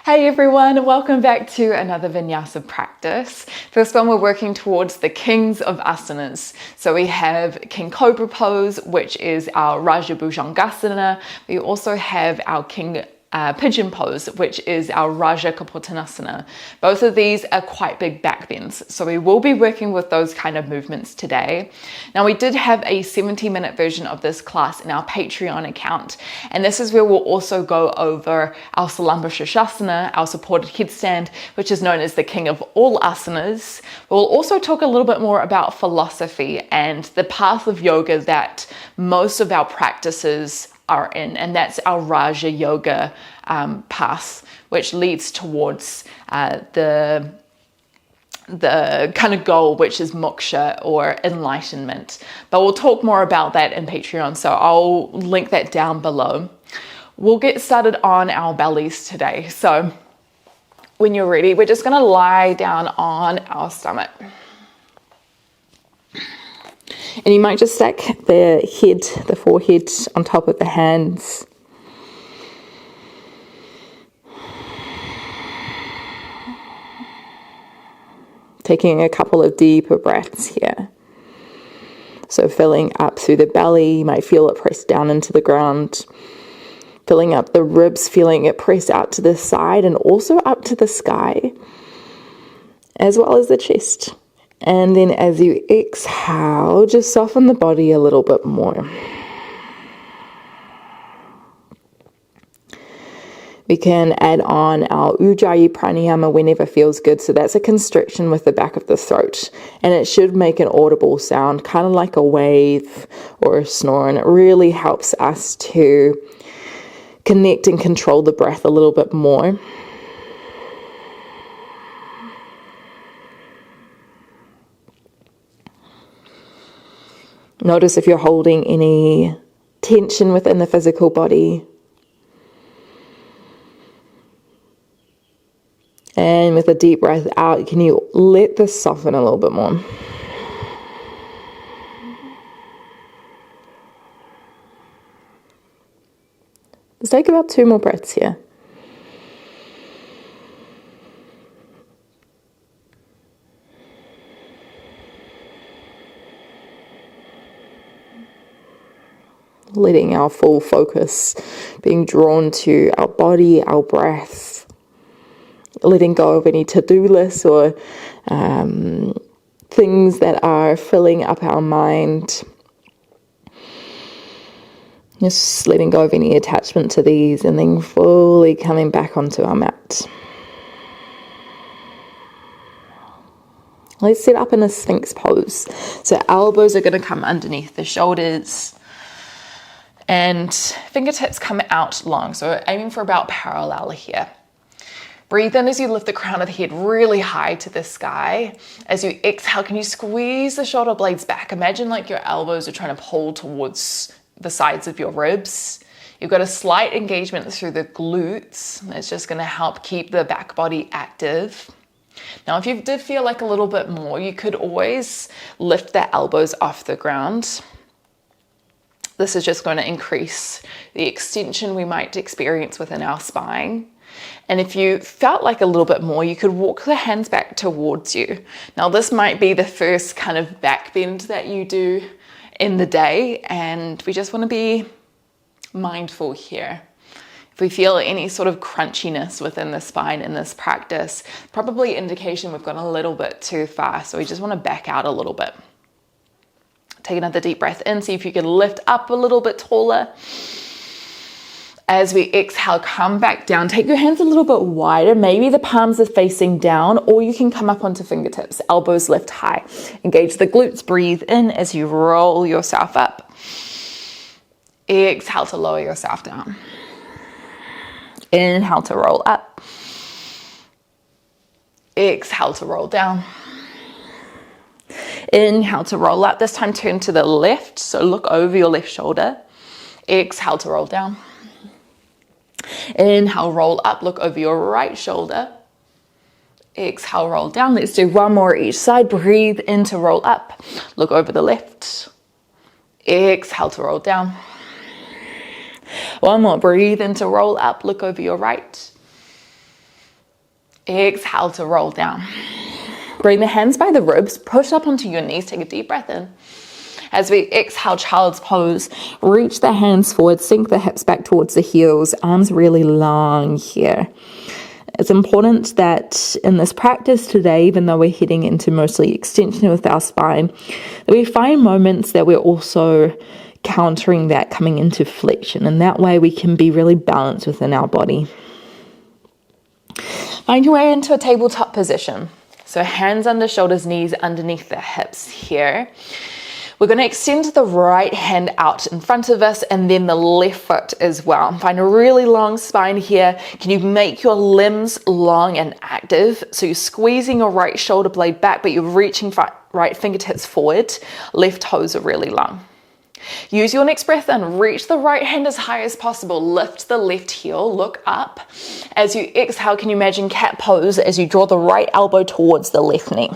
Hey everyone, and welcome back to another Vinyasa practice. For this one, we're working towards the kings of asanas. So we have King Cobra pose, which is our Raja Bhujangasana. We also have our King Pigeon pose, which is our Raja Kapotanasana. Both of these are quite big back bends, so we will be working with those kind of movements today. Now, we did have a 70-minute version of this class in our Patreon account, and this is where we'll also go over our Salamba Shashasana, our supported headstand, which is known as the king of all asanas. We'll also talk a little bit more about philosophy and the path of yoga that most of our practices are in, and that's our Raja Yoga path, which leads towards the kind of goal, which is moksha or enlightenment. But we'll talk more about that in Patreon, so I'll link that down below. We'll get started on our bellies today. So when you're ready, we're just going to lie down on our stomach. And you might just stack the head, the forehead on top of the hands. Taking a couple of deeper breaths here. So filling up through the belly, you might feel it press down into the ground. Filling up the ribs, feeling it press out to the side and also up to the sky, as well as the chest. And then as you exhale, just soften the body a little bit more. We can add on our Ujjayi pranayama whenever feels good. So that's a constriction with the back of the throat. And it should make an audible sound, kind of like a wave or a snore. And it really helps us to connect and control the breath a little bit more. Notice if you're holding any tension within the physical body. And with a deep breath out, can you let this soften a little bit more? Let's take about 2 more breaths here. Letting our full focus being drawn to our body, our breath. Letting go of any to-do lists or things that are filling up our mind. Just letting go of any attachment to these and then fully coming back onto our mat. Let's sit up in a Sphinx pose. So elbows are going to come underneath the shoulders. And fingertips come out long, so aiming for about parallel here. Breathe in as you lift the crown of the head really high to the sky. As you exhale, can you squeeze the shoulder blades back? Imagine like your elbows are trying to pull towards the sides of your ribs. You've got a slight engagement through the glutes. It's just going to help keep the back body active. Now, if you did feel like a little bit more, you could always lift the elbows off the ground. This is just going to increase the extension we might experience within our spine. And if you felt like a little bit more, you could walk the hands back towards you. Now, this might be the first kind of back bend that you do in the day, and we just want to be mindful here. If we feel any sort of crunchiness within the spine in this practice, probably indication we've gone a little bit too far, so we just want to back out a little bit. Take another deep breath in, see if you can lift up a little bit taller. As we exhale, come back down. Take your hands a little bit wider. Maybe the palms are facing down, or you can come up onto fingertips. Elbows lift high. Engage the glutes. Breathe in as you roll yourself up. Exhale to lower yourself down. Inhale to roll up. Exhale to roll down. Inhale to roll up. This time turn to the left, so look over your left shoulder. Exhale to roll down. Inhale, roll up, look over your right shoulder. Exhale, roll down. Let's do 1 more each side. Breathe in to roll up. Look over the left. Exhale to roll down. 1 more. Breathe in to roll up. Look over your right. Exhale to roll down. Bring the hands by the ribs, push up onto your knees, take a deep breath in. As we exhale, child's pose, reach the hands forward, sink the hips back towards the heels, arms really long here. It's important that in this practice today, even though we're heading into mostly extension with our spine, that we find moments that we're also countering that coming into flexion, and that way we can be really balanced within our body. Find your way into a tabletop position. So hands under shoulders, knees underneath the hips here. We're going to extend the right hand out in front of us and then the left foot as well. Find a really long spine here. Can you make your limbs long and active? So you're squeezing your right shoulder blade back, but you're reaching right fingertips forward. Left toes are really long. Use your next breath in. Reach the right hand as high as possible. Lift the left heel. Look up. As you exhale, can you imagine cat pose as you draw the right elbow towards the left knee?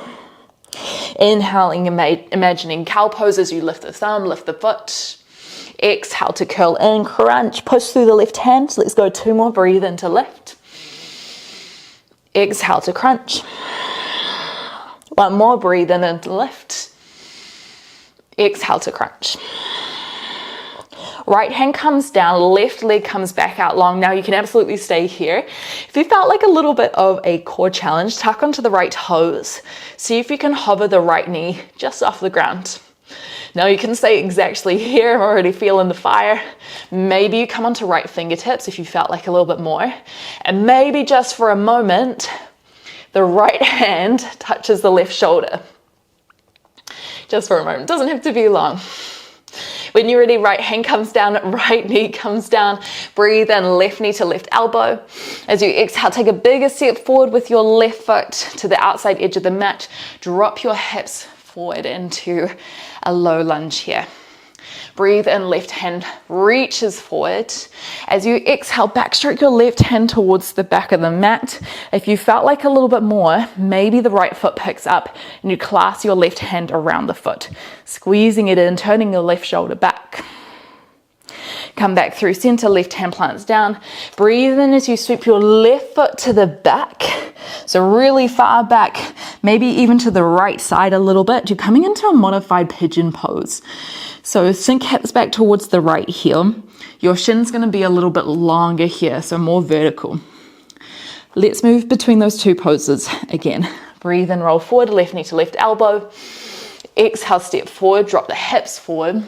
Inhaling, imagining cow pose as you lift the thumb, lift the foot. Exhale to curl in, crunch, push through the left hand. Let's go 2 more, breathe in to lift. Exhale to crunch. 1 more, breathe in and lift. Exhale to crunch. Right hand comes down, left leg comes back out long. Now you can absolutely stay here. If you felt like a little bit of a core challenge, tuck onto the right toes. See if you can hover the right knee just off the ground. Now you can stay exactly here. I'm already feeling the fire. Maybe you come onto right fingertips if you felt like a little bit more. And maybe just for a moment, the right hand touches the left shoulder. Just for a moment, doesn't have to be long. When you're ready, right hand comes down, right knee comes down. Breathe in, left knee to left elbow. As you exhale, take a bigger step forward with your left foot to the outside edge of the mat. Drop your hips forward into a low lunge here. Breathe in, left hand reaches forward. As you exhale, backstroke your left hand towards the back of the mat. If you felt like a little bit more, maybe the right foot picks up and you clasp your left hand around the foot, squeezing it in, turning your left shoulder back. Come back through center, left hand plants down. Breathe in as you sweep your left foot to the back. So really far back, maybe even to the right side a little bit. You're coming into a modified pigeon pose. So sink hips back towards the right heel. Your shin's going to be a little bit longer here, so more vertical. Let's move between those 2 poses again. Breathe in, roll forward, left knee to left elbow. Exhale, step forward, drop the hips forward.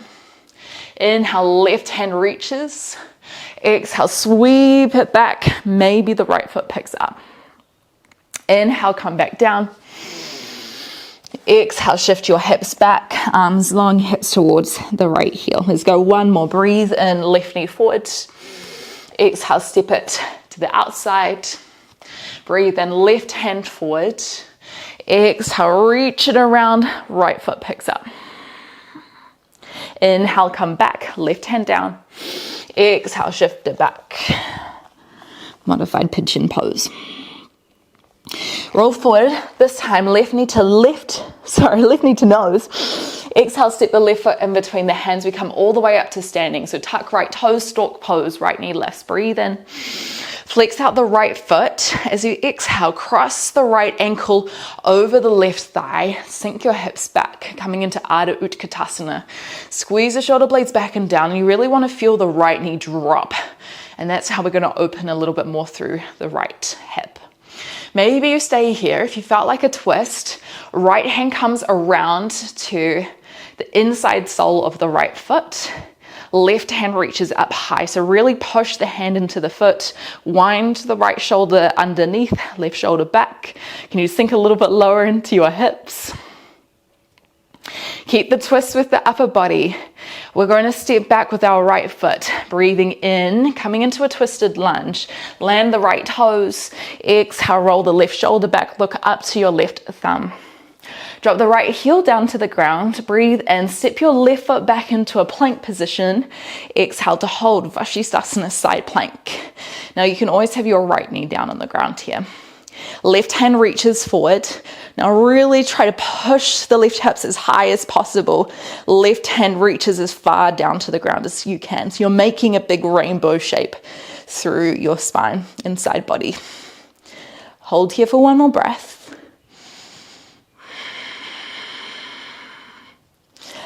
Inhale, left hand reaches. Exhale, sweep it back. Maybe the right foot picks up. Inhale, come back down. Exhale, shift your hips back, arms long, hips towards the right heel. Let's go 1 more. Breathe in, left knee forward. Exhale, step it to the outside. Breathe in, left hand forward. Exhale, reach it around, right foot picks up. Inhale, come back, left hand down. Exhale, shift it back. Modified pigeon pose. Roll forward, this time left knee to nose. Exhale, step the left foot in between the hands. We come all the way up to standing. So tuck right toes, stalk pose, right knee lifts. Breathe in. Flex out the right foot. As you exhale, cross the right ankle over the left thigh. Sink your hips back, coming into Ardha Utkatasana. Squeeze the shoulder blades back and down. You really want to feel the right knee drop. And that's how we're going to open a little bit more through the right hip. Maybe you stay here. If you felt like a twist, right hand comes around to the inside sole of the right foot. Left hand reaches up high. So really push the hand into the foot. Wind the right shoulder underneath, left shoulder back. Can you sink a little bit lower into your hips? Keep the twist with the upper body. We're going to step back with our right foot, breathing in, coming into a twisted lunge. Land the right toes. Exhale, roll the left shoulder back, look up to your left thumb. Drop the right heel down to the ground. Breathe and step your left foot back into a plank position. Exhale to hold Vashisthasana side plank. Now you can always have your right knee down on the ground here. Left hand reaches forward. Now really try to push the left hips as high as possible. Left hand reaches as far down to the ground as you can. So you're making a big rainbow shape through your spine, inside body. Hold here for one more breath.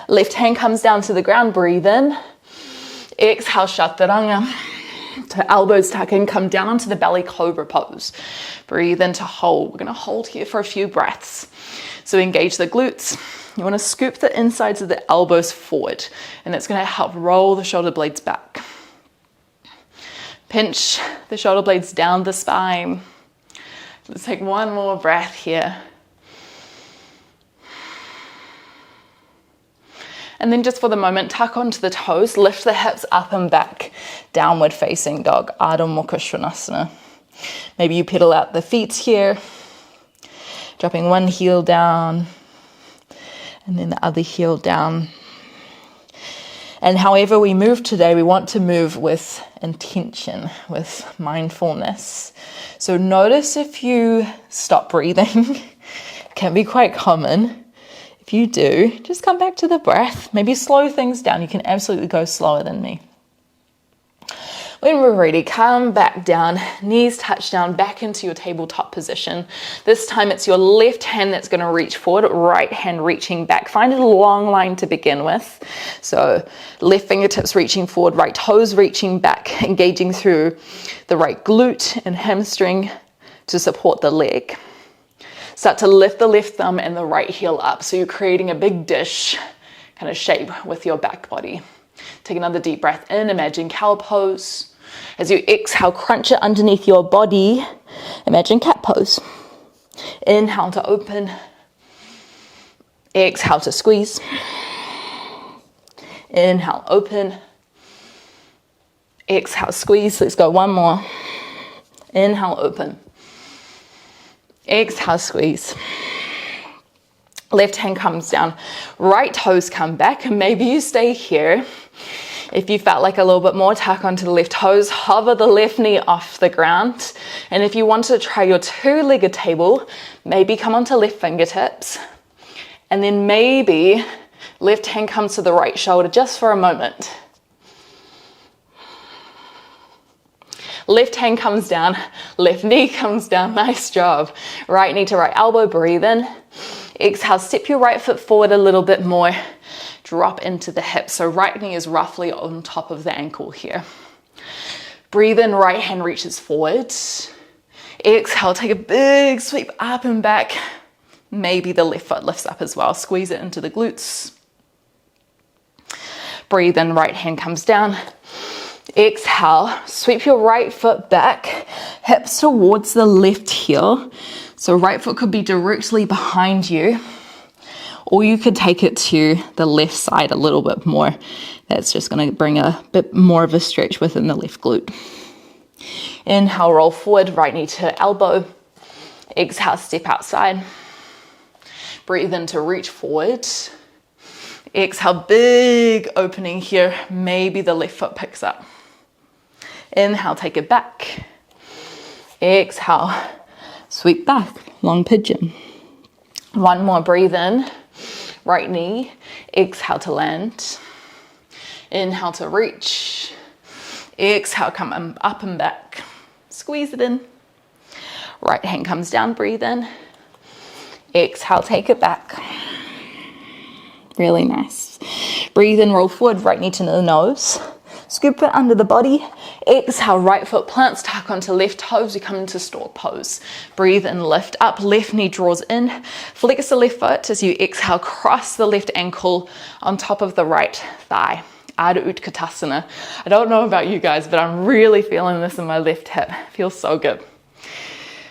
Left hand comes down to the ground, breathe in. Exhale, chaturanga. So elbows tuck in, come down onto the belly, cobra pose. Breathe in to hold. We're gonna hold here for a few breaths. So engage the glutes. You wanna scoop the insides of the elbows forward, and it's gonna help roll the shoulder blades back. Pinch the shoulder blades down the spine. Let's take one more breath here. And then just for the moment, tuck onto the toes, lift the hips up and back, downward facing dog, Ardha Mukha Svanasana. Maybe you pedal out the feet here, dropping one heel down, and then the other heel down. And however we move today, we want to move with intention, with mindfulness. So notice if you stop breathing, it can be quite common. If you do, just come back to the breath. Maybe slow things down. You can absolutely go slower than me. When we're ready, come back down, knees touch down, back into your tabletop position. This time it's your left hand that's going to reach forward, right hand reaching back. Find a long line to begin with. So left fingertips reaching forward, right toes reaching back, engaging through the right glute and hamstring to support the leg. Start to lift the left thumb and the right heel up. So you're creating a big dish kind of shape with your back body. Take another deep breath in, imagine cow pose. As you exhale, crunch it underneath your body. Imagine cat pose. Inhale to open. Exhale to squeeze. Inhale, open. Exhale, squeeze. Let's go one more. Inhale, open. Exhale, squeeze. Left hand comes down, right toes come back, and maybe you stay here. If you felt like a little bit more, tuck onto the left toes, hover the left knee off the ground. And if you want to try your two-legged table, maybe come onto left fingertips. And then maybe left hand comes to the right shoulder just for a moment. Left hand comes down, left knee comes down, nice job. Right knee to right elbow, breathe in. Exhale, step your right foot forward a little bit more. Drop into the hips. So right knee is roughly on top of the ankle here. Breathe in, right hand reaches forward. Exhale, take a big sweep up and back. Maybe the left foot lifts up as well. Squeeze it into the glutes. Breathe in, right hand comes down. Exhale, sweep your right foot back, hips towards the left heel. So right foot could be directly behind you, or you could take it to the left side a little bit more. That's just going to bring a bit more of a stretch within the left glute. Inhale, roll forward, right knee to elbow. Exhale, step outside. Breathe in to reach forward. Exhale, big opening here. Maybe the left foot picks up. Inhale, take it back. Exhale, sweep back, long pigeon. One more, breathe in, right knee. Exhale to land. Inhale to reach. Exhale, come up and back. Squeeze it in. Right hand comes down, breathe in. Exhale, take it back. Really nice. Breathe in, roll forward, right knee to the nose. Scoop it under the body. Exhale, right foot plants, tuck onto left toes. You come into stork pose. Breathe and lift up. Left knee draws in. Flex the left foot as you exhale. Cross the left ankle on top of the right thigh. Ardha Utkatasana. I don't know about you guys, but I'm really feeling this in my left hip. Feels so good.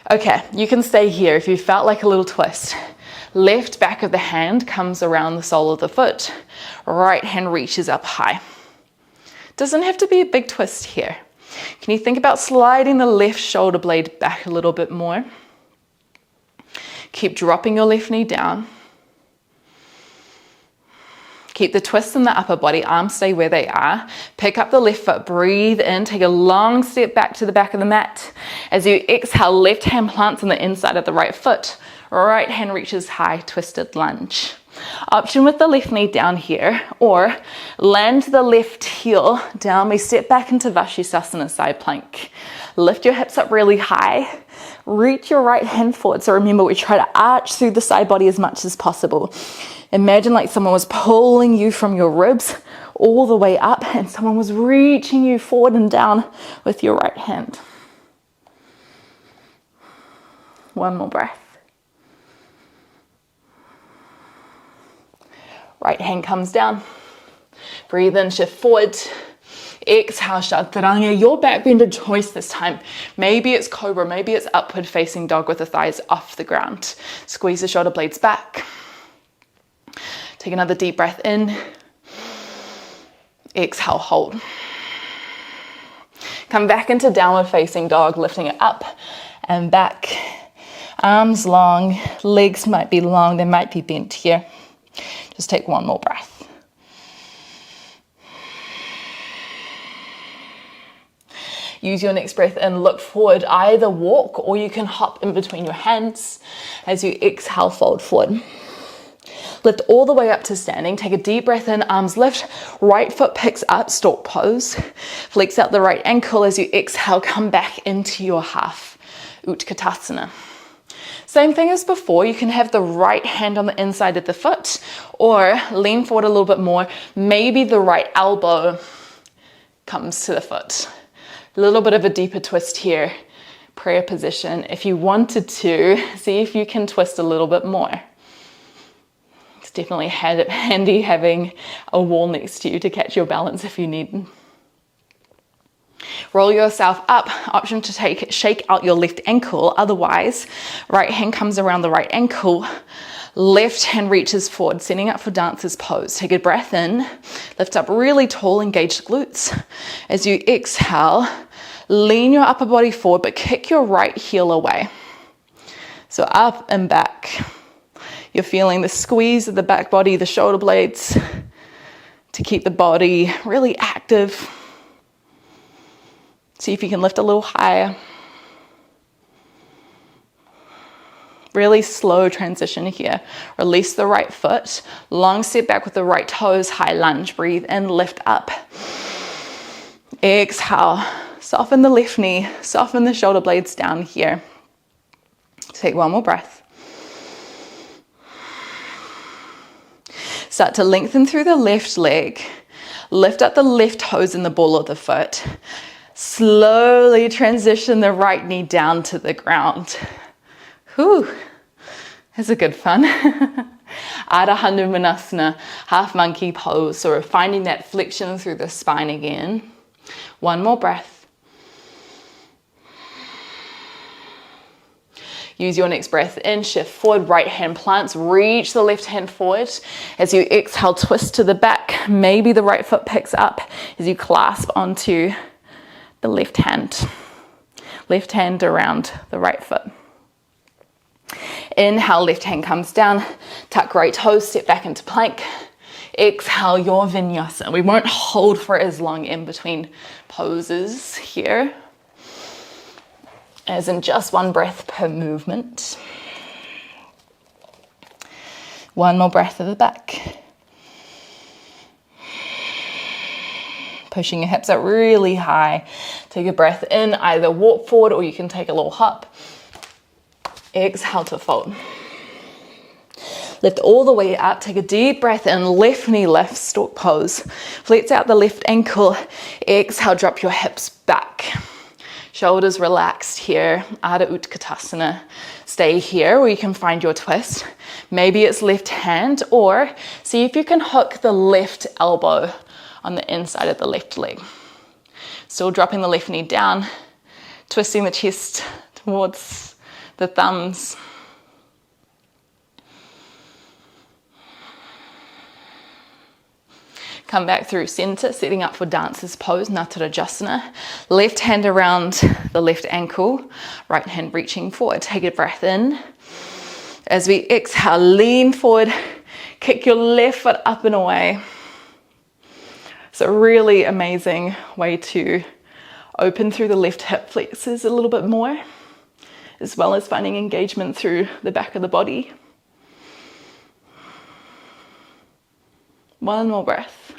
Okay, you can stay here if you felt like a little twist. Left back of the hand comes around the sole of the foot. Right hand reaches up high. Doesn't have to be a big twist here. Can you think about sliding the left shoulder blade back a little bit more? Keep dropping your left knee down. Keep the twist in the upper body, arms stay where they are. Pick up the left foot, breathe in, take a long step back to the back of the mat. As you exhale, left hand plants on the inside of the right foot. Right hand reaches high, twisted lunge. Option with the left knee down here, or land the left heel down. We step back into Vashisthasana, side plank. Lift your hips up really high. Reach your right hand forward. So remember, we try to arch through the side body as much as possible. Imagine like someone was pulling you from your ribs all the way up and someone was reaching you forward and down with your right hand. One more breath. Right hand comes down. Breathe in, shift forward. Exhale, chaturanga. Your back bender choice this time. Maybe it's cobra, maybe it's upward facing dog with the thighs off the ground. Squeeze the shoulder blades back. Take another deep breath in. Exhale, hold. Come back into downward facing dog, lifting it up and back. Arms long, legs might be long, they might be bent here. Just take one more breath. Use your next breath in, look forward, either walk or you can hop in between your hands. As you exhale, fold forward. Lift all the way up to standing. Take a deep breath in, arms lift, right foot picks up, stork pose. Flex out the right ankle. As you exhale, come back into your half, Utkatasana. Same thing as before, you can have the right hand on the inside of the foot or lean forward a little bit more. Maybe the right elbow comes to the foot. A little bit of a deeper twist here, prayer position. If you wanted to, see if you can twist a little bit more. It's definitely handy having a wall next to you to catch your balance if you need. Roll yourself up, option to shake out your left ankle. Otherwise, right hand comes around the right ankle, left hand reaches forward, setting up for dancer's pose. Take a breath in, lift up really tall, engage the glutes. As you exhale, lean your upper body forward, but kick your right heel away. So up and back. You're feeling the squeeze of the back body, the shoulder blades, to keep the body really active. See if you can lift a little higher. Really slow transition here. Release the right foot. Long step back with the right toes. High lunge. Breathe in, lift up. Exhale. Soften the left knee. Soften the shoulder blades down here. Take one more breath. Start to lengthen through the left leg. Lift up the left toes in the ball of the foot. Slowly transition the right knee down to the ground. Whew, that's a good fun. Ardha Hanumanasana, half monkey pose. So we're finding that flexion through the spine again. One more breath. Use your next breath in, shift forward, right hand plants, reach the left hand forward. As you exhale, twist to the back. Maybe the right foot picks up as you clasp onto the left hand around the right foot. Inhale, left hand comes down, tuck right toes, step back into plank. Exhale, your vinyasa. We won't hold for as long in between poses here, as in just one breath per movement. One more breath at the back. Pushing your hips up really high. Take a breath in, either walk forward or you can take a little hop. Exhale to fold. Lift all the way up, take a deep breath in, left knee lifts, stork pose. Flex out the left ankle. Exhale, drop your hips back. Shoulders relaxed here, Ardha Utkatasana. Stay here where you can find your twist. Maybe it's left hand, or see if you can hook the left elbow on the inside of the left leg. Still dropping the left knee down, twisting the chest towards the thumbs. Come back through center, setting up for dancer's pose, Natarajasana. Left hand around the left ankle, right hand reaching forward. Take a breath in. As we exhale, lean forward, kick your left foot up and away. It's a really amazing way to open through the left hip flexors a little bit more, as well as finding engagement through the back of the body. One more breath.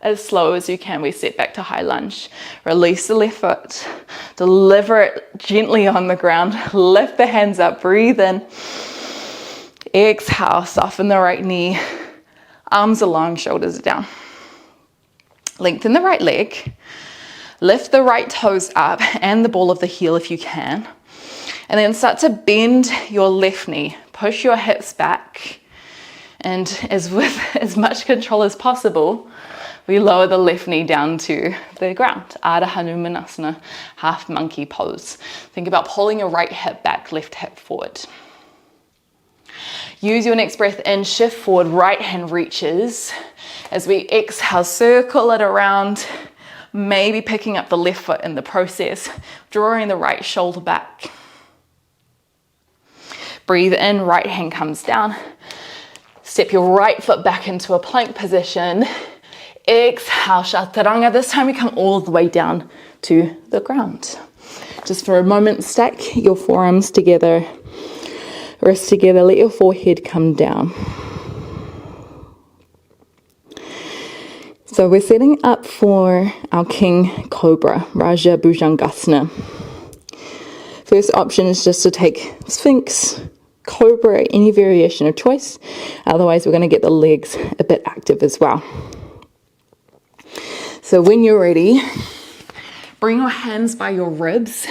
as slow as you can, we step back to high lunge. Release the left foot, deliver it gently on the ground, lift the hands up, breathe in. Exhale, soften the right knee, arms are long, shoulders are down. Lengthen the right leg, lift the right toes up and the ball of the heel if you can. And then start to bend your left knee, push your hips back. And with as much control as possible, we lower the left knee down to the ground. Ardha Hanumanasana, half monkey pose. Think about pulling your right hip back, left hip forward. Use your next breath in, shift forward, right hand reaches. As we exhale, circle it around, maybe picking up the left foot in the process, drawing the right shoulder back. Breathe in, right hand comes down. Step your right foot back into a plank position. Exhale, chaturanga. This time we come all the way down to the ground. Just for a moment, stack your forearms together. Wrists together, let your forehead come down. So we're setting up for our King Cobra, Raja Bhujangasana. First option is just to take Sphinx, Cobra, any variation of choice. Otherwise, we're going to get the legs a bit active as well. So when you're ready, bring your hands by your ribs.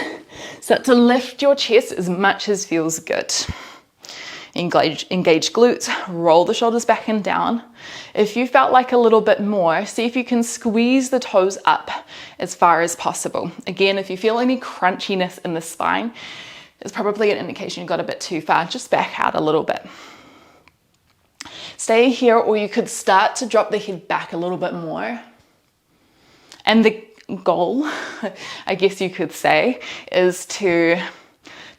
Start to lift your chest as much as feels good. Engage glutes, roll the shoulders back and down. If you felt like a little bit more, see if you can squeeze the toes up as far as possible. Again, if you feel any crunchiness in the spine, it's probably an indication you got a bit too far. Just back out a little bit. Stay here, or you could start to drop the head back a little bit more. And the goal, I guess you could say, is to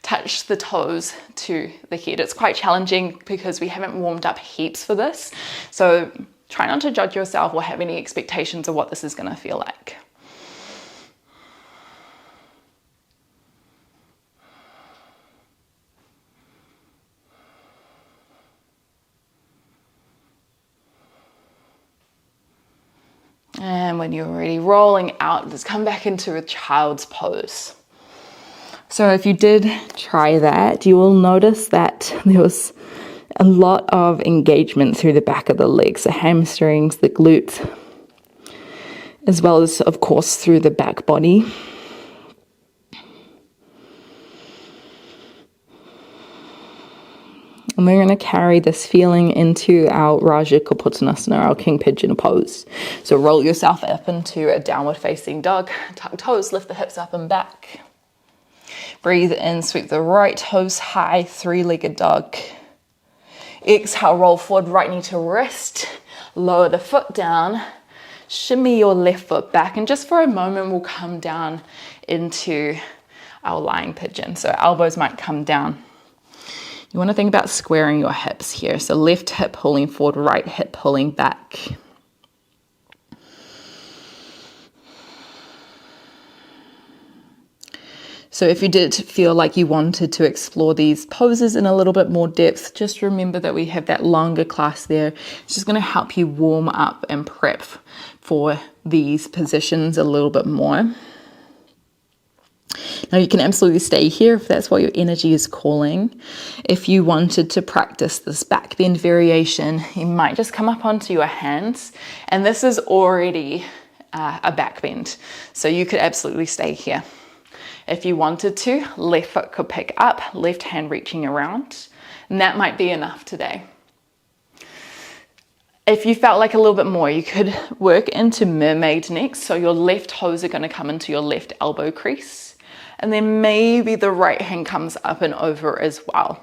touch the toes to the head. It's quite challenging because we haven't warmed up heaps for this. So try not to judge yourself or have any expectations of what this is going to feel like. And when you're ready, rolling out, just come back into a child's pose. So if you did try that, you will notice that there was a lot of engagement through the back of the legs, the hamstrings, the glutes, as well as, of course, through the back body. And we're going to carry this feeling into our Raja Kapottanasana, our King Pigeon pose. So roll yourself up into a downward facing dog, tuck toes, lift the hips up and back. Breathe in, sweep the right toes high, three-legged dog. Exhale, roll forward, right knee to wrist. Lower the foot down. Shimmy your left foot back. And just for a moment, we'll come down into our lying pigeon. So elbows might come down. You want to think about squaring your hips here. So left hip pulling forward, right hip pulling back. So if you did feel like you wanted to explore these poses in a little bit more depth, just remember that we have that longer class there. It's just going to help you warm up and prep for these positions a little bit more. Now you can absolutely stay here if that's what your energy is calling. If you wanted to practice this back bend variation, you might just come up onto your hands, and this is already a back bend. So you could absolutely stay here. If you wanted to, left foot could pick up, left hand reaching around, and that might be enough today. If you felt like a little bit more, you could work into mermaid next. So your left toes are going to come into your left elbow crease, and then maybe the right hand comes up and over as well.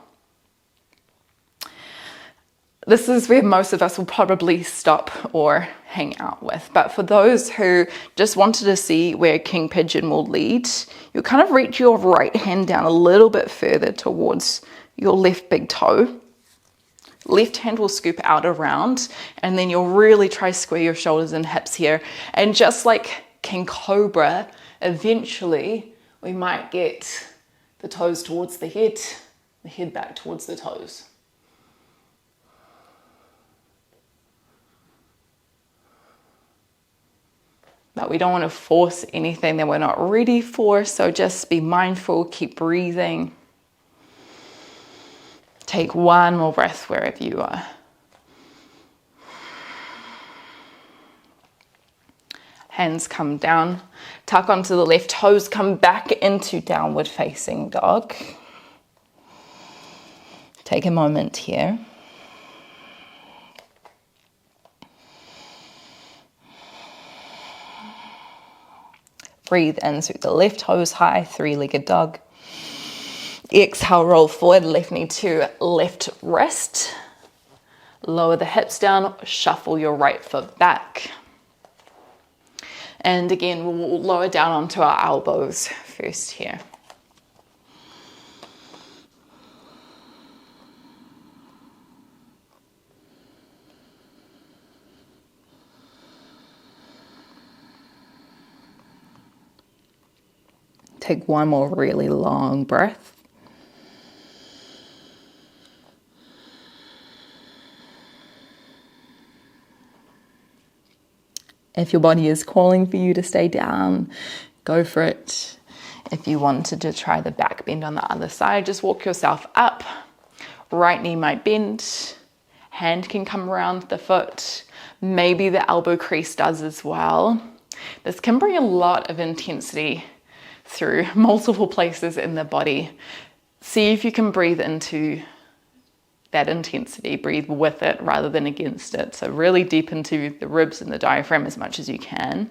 This is where most of us will probably stop or hang out with. But for those who just wanted to see where King Pigeon will lead, you'll kind of reach your right hand down a little bit further towards your left big toe. Left hand will scoop out around, and then you'll really try to square your shoulders and hips here. And just like King Cobra, eventually we might get the toes towards the head back towards the toes. but we don't want to force anything that we're not ready for. So just be mindful, keep breathing. Take one more breath wherever you are. Hands come down, tuck onto the left toes, come back into downward facing dog. Take a moment here. Breathe in through the left toes high, three-legged dog. Exhale, roll forward, left knee to left wrist. Lower the hips down, shuffle your right foot back. And again, we'll lower down onto our elbows first here. Take one more really long breath. If your body is calling for you to stay down, go for it. If you wanted to try the back bend on the other side, just walk yourself up. Right knee might bend. Hand can come around the foot. Maybe the elbow crease does as well. This can bring a lot of intensity through multiple places in the body. See if you can breathe into that intensity, breathe with it rather than against it. So really deep into the ribs and the diaphragm as much as you can.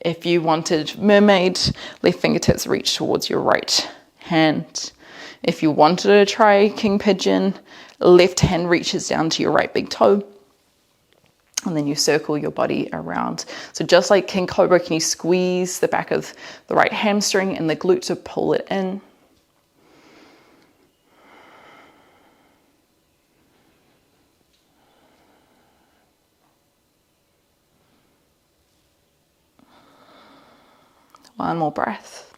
If you wanted mermaid, left fingertips reach towards your right hand. If you wanted to try king pigeon, left hand reaches down to your right big toe. And then you circle your body around. So just like king cobra, can you squeeze the back of the right hamstring and the glute to pull it in? One more breath.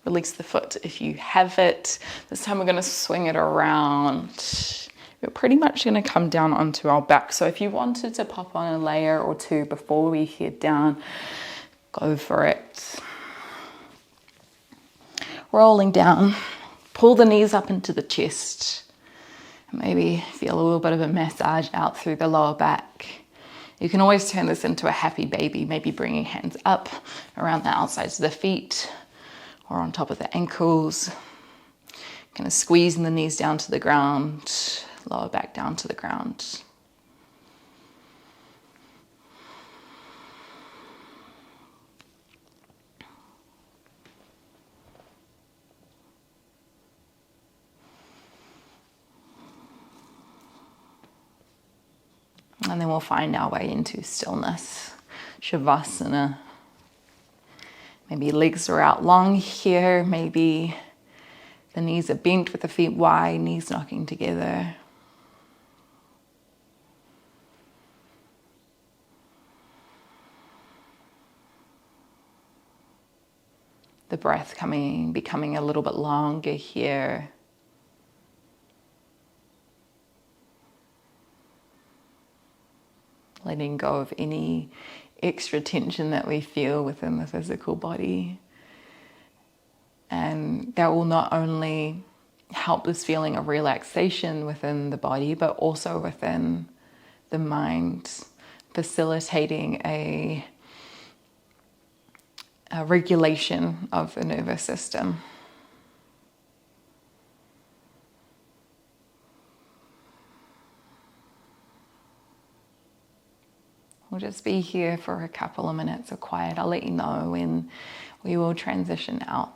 Release the foot if you have it. This time we're going to swing it around. We're pretty much going to come down onto our back. So if you wanted to pop on a layer or two before we head down, go for it. Rolling down. Pull the knees up into the chest. Maybe feel a little bit of a massage out through the lower back. You can always turn this into a happy baby, maybe bringing hands up around the outsides of the feet or on top of the ankles. Kind of squeezing the knees down to the ground, lower back down to the ground. And then we'll find our way into stillness, Savasana. Maybe legs are out long here, maybe the knees are bent with the feet wide, knees knocking together. The breath becoming a little bit longer here. Letting go of any extra tension that we feel within the physical body. And that will not only help this feeling of relaxation within the body, but also within the mind, facilitating a regulation of the nervous system. We'll just be here for a couple of minutes of quiet. I'll let you know when we will transition out.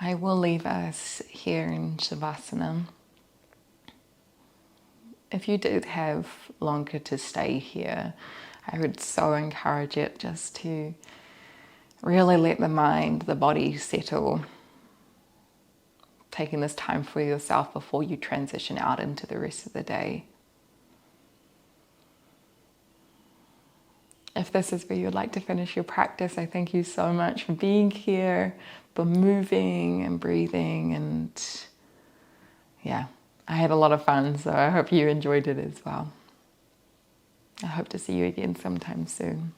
I will leave us here in Savasana. If you did have longer to stay here, I would so encourage it just to really let the mind, the body settle. Taking this time for yourself before you transition out into the rest of the day. If this is where you'd like to finish your practice, I thank you so much for being here, for moving and breathing, and yeah, I had a lot of fun, so I hope you enjoyed it as well. I hope to see you again sometime soon.